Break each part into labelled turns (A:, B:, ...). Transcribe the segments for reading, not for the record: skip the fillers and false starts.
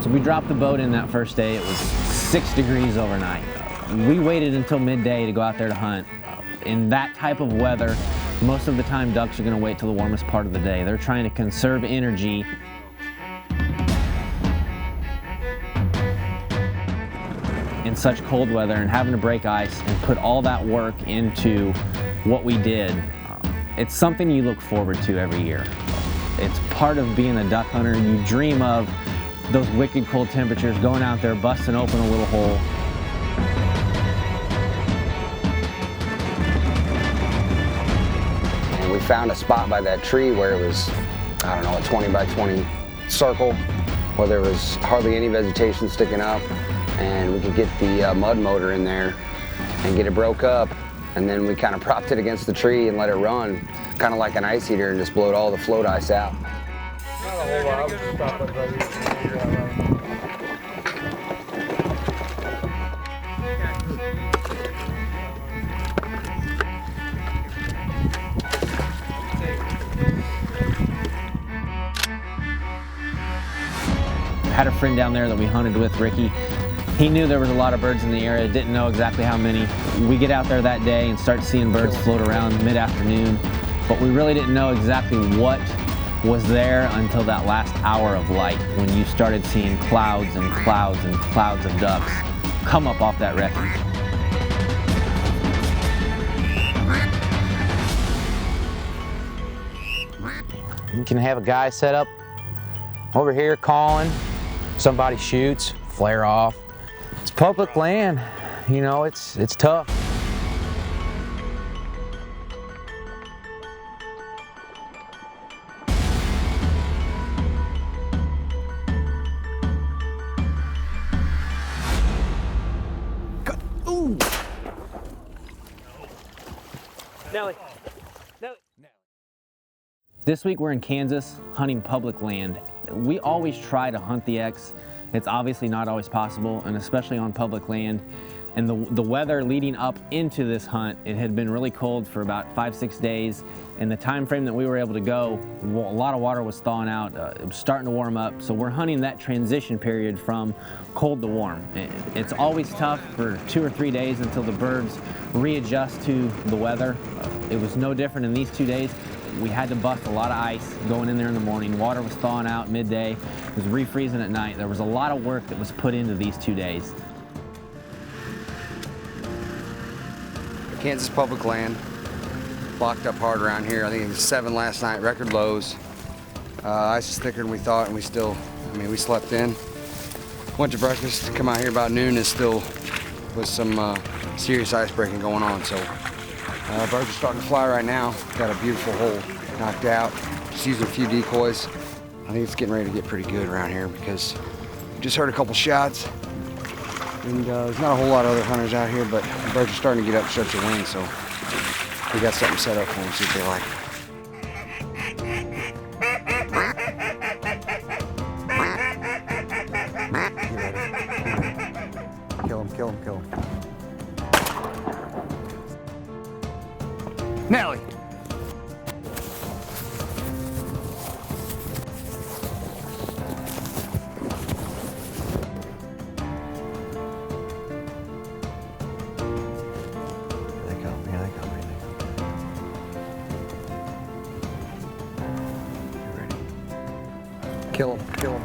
A: So we dropped the boat in that first day. It was 6 degrees overnight. We waited until midday to go out there to hunt. In that type of weather, most of the time ducks are going to wait till the warmest part of the day. They're trying to conserve energy. In such cold weather, and having to break ice and put all that work into what we did, it's something you look forward to every year. It's part of being a duck hunter. You dream of those wicked cold temperatures, going out there, busting open a little hole.
B: And we found a spot by that tree where it was, I don't know, a 20 by 20 circle where there was hardly any vegetation sticking up, and we could get the mud motor in there and get it broke up, and then we kind of propped it against the tree and let it run, kind of like an ice heater, and just blowed all the float ice out.
A: Had a friend down there that we hunted with, Ricky. He knew there was a lot of birds in the area, didn't know exactly how many. We get out there that day and start seeing birds float around mid-afternoon, but we really didn't know exactly what was there until that last hour of light, when you started seeing clouds and clouds and clouds of ducks come up off that refuge.
C: You can have a guy set up over here calling, somebody shoots, flare off. It's public land, you know, it's tough.
A: Ooh! Nelly. This week we're in Kansas hunting public land. We always try to hunt the X. It's obviously not always possible, and especially on public land. And the weather leading up into this hunt, it had been really cold for about 5-6 days. And the time frame that we were able to go, a lot of water was thawing out. It was starting to warm up. So we're hunting that transition period from cold to warm. It's always tough for 2 or 3 days until the birds readjust to the weather. It was no different in these 2 days. We had to bust a lot of ice going in there in the morning. Water was thawing out midday. It was refreezing at night. There was a lot of work that was put into these 2 days.
B: Kansas public land, locked up hard around here. I think it was 7 last night, record lows. Ice is thicker than we thought, and we slept in. Went to breakfast, come out here about noon, and still with some serious ice breaking going on. So birds are starting to fly right now. Got a beautiful hole knocked out. Just using a few decoys. I think it's getting ready to get pretty good around here because we just heard a couple shots. And there's not a whole lot of other hunters out here, but the birds are starting to get up, stretch their wings, so we got something set up for them, see if they like it. Kill him, kill him, kill him. Nelly! Kill him, kill him.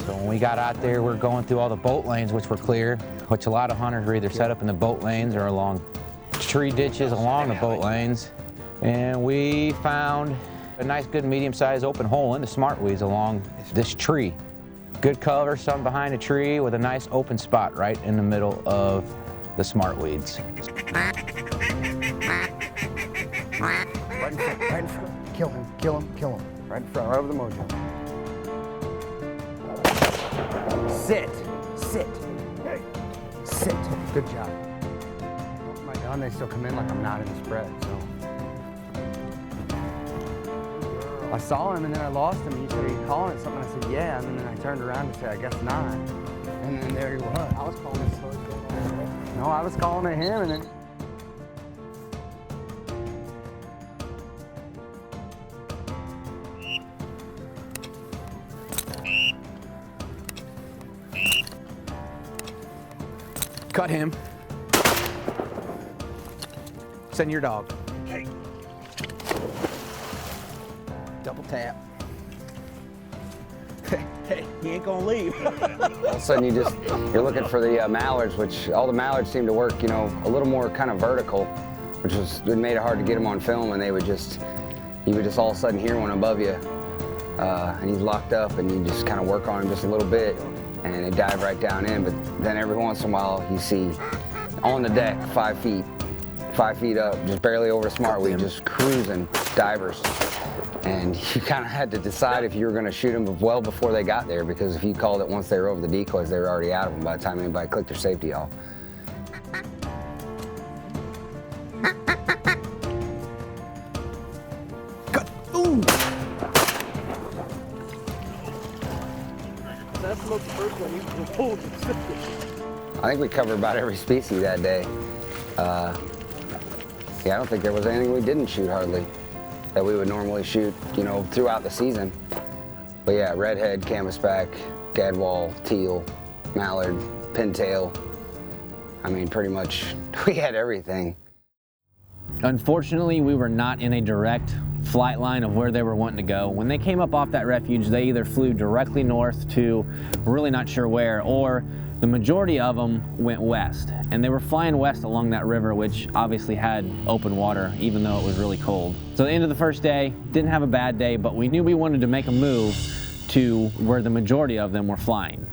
C: So when we got out there, we're going through all the boat lanes, which were clear, which a lot of hunters are either set up in the boat lanes or along tree ditches along the boat lanes. And we found a nice, good, medium-sized open hole in the smartweeds along this tree. Good cover, some behind a tree with a nice open spot right in the middle of the smartweeds.
B: Right in front, right in front. Kill him, kill him, kill him. Right in front, right over the mojo. Sit, sit, sit. Good job. With my gun, they still come in like I'm not in the spread, so. I saw him and then I lost him. He said, "Are you calling it something?" I said, "Yeah." And then I turned around and said, "I guess not." And then there he was. I was calling it. No, I was calling at him, and then
C: Cut him. Send your dog.
D: Hey.
C: Double tap.
D: Hey, he ain't gonna leave.
B: All of a sudden you're looking for the mallards, which all the mallards seem to work, you know, a little more kind of vertical, which it made it hard to get them on film, and you would just all of a sudden hear one above you, and he's locked up, and you just kind of work on him just a little bit, and they dive right down in. But then every once in a while you see on the deck 5 feet up, just barely over the smart weed, just cruising divers. And you kind of had to decide if you were going to shoot them well before they got there, because if you called it once they were over the decoys, they were already out of them by the time anybody clicked their safety off.
D: Cut. Ooh. That's not the first one you pulled.
B: I think we covered about every species that day. Yeah, I don't think there was anything we didn't shoot hardly that we would normally shoot, you know, throughout the season. But yeah, redhead, canvasback, gadwall, teal, mallard, pintail. I mean, pretty much we had everything.
A: Unfortunately, we were not in a direct flight line of where they were wanting to go. When they came up off that refuge, they either flew directly north to really not sure where, or the majority of them went west. And they were flying west along that river, which obviously had open water, even though it was really cold. So the end of the first day, didn't have a bad day, but we knew we wanted to make a move to where the majority of them were flying.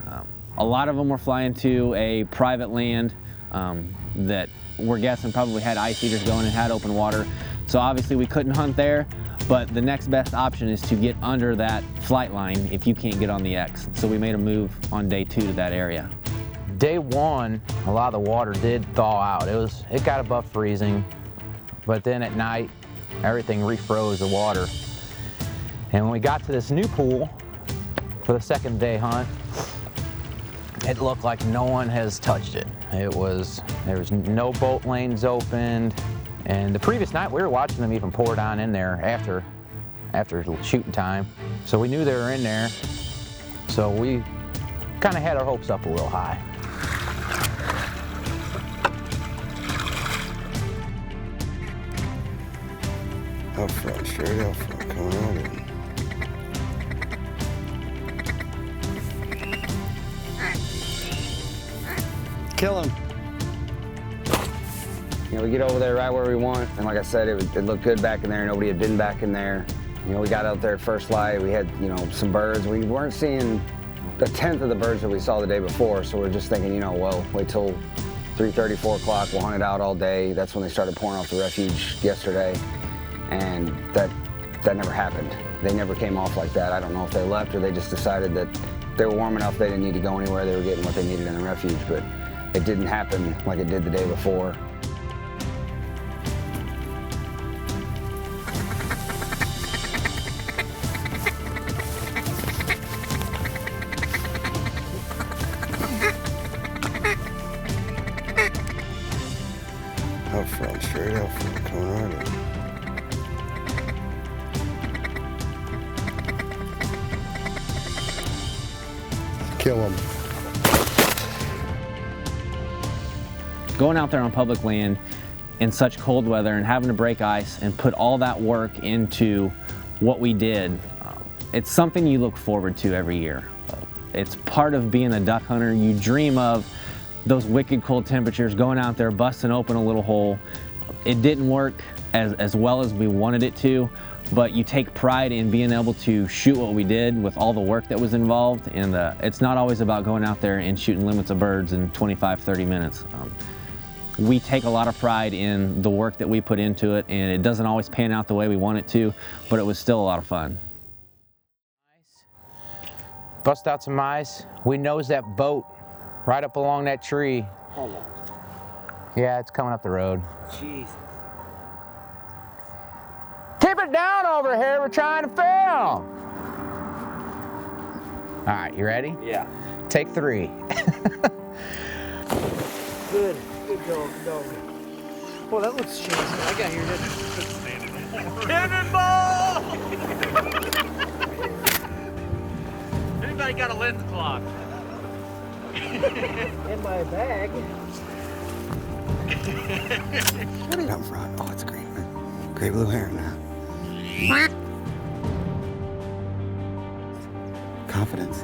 A: A lot of them were flying to a private land that we're guessing probably had ice eaters going and had open water. So obviously we couldn't hunt there, but the next best option is to get under that flight line if you can't get on the X. So we made a move on day 2 to that area.
C: Day 1, a lot of the water did thaw out. It got above freezing, but then at night, everything refroze the water. And when we got to this new pool for the second day hunt, it looked like no one has touched it. There was no boat lanes opened. And the previous night, we were watching them even pour down in there after shooting time. So we knew they were in there. So we kind of had our hopes up a little high.
B: Up front, straight up front, coming out of it. Kill him. You know, we get over there right where we want, and like I said, it looked good back in there. Nobody had been back in there. You know, we got out there at first light. We had, you know, some birds. We weren't seeing a tenth of the birds that we saw the day before, so we're just thinking, you know, well, wait till 3:30, 4 o'clock. We'll hunt it out all day. That's when they started pouring off the refuge yesterday, and that never happened. They never came off like that. I don't know if they left or they just decided that they were warm enough, they didn't need to go anywhere. They were getting what they needed in the refuge, but it didn't happen like it did the day before. Up front, straight up front, coming right in. Kill him.
A: Going out there on public land in such cold weather and having to break ice and put all that work into what we did, it's something you look forward to every year. It's part of being a duck hunter. You dream of those wicked cold temperatures, going out there, busting open a little hole. It didn't work as well as we wanted it to, but you take pride in being able to shoot what we did with all the work that was involved. And it's not always about going out there and shooting limits of birds in 25, 30 minutes. We take a lot of pride in the work that we put into it, and it doesn't always pan out the way we want it to, but it was still a lot of fun.
C: Bust out some ice. We nosed that boat right up along that tree.
D: Hold on.
C: Yeah, it's coming up the road.
D: Jesus.
C: Keep it down over here, we're trying to film. All right, you ready?
D: Yeah.
C: Take 3.
D: Good dog, good dog. Well, that looks chasing. I got here, Cannonball!
A: Anybody got a lens cloth?
D: In my bag.
B: Put it up front. Oh, it's great. Great blue heron now. Confidence.